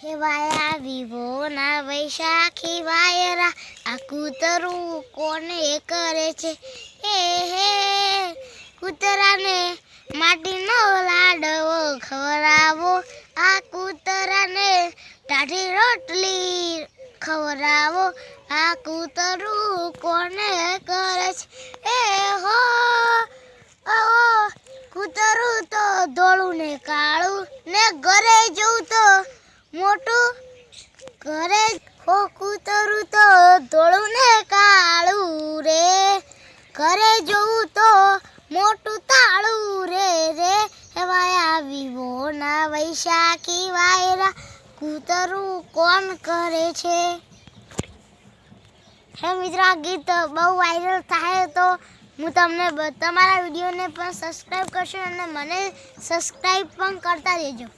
હેવાયા વિવોના વૈશાખી વાયરા આ કૂતરું કોને કરે છે હે કૂતરાને માટીનો લાડવો ખવડાવો આ કૂતરાને ટાઢી રોટલી ખવડાવો આ કૂતરું કોને કરે છે હો કૂતરું તો ધોળું ને કાળું ને ઘરે જવું તો મોટું ઘરે હો કૂતરું તો ધોળું ને કાળું રે ઘરે જવું તો મોટું તાળું રે રે હેવાયા વિવોના વૈશાખી વાયરા કૂતરું કોણ કરે છે। હે મિત્રો આ ગીત બહુ વાયરલ થાય તો હું તમને તમારા વિડીયોને પણ સબસ્ક્રાઈબ કરશો અને મને સબસ્ક્રાઈબ પણ કરતા રહેજો।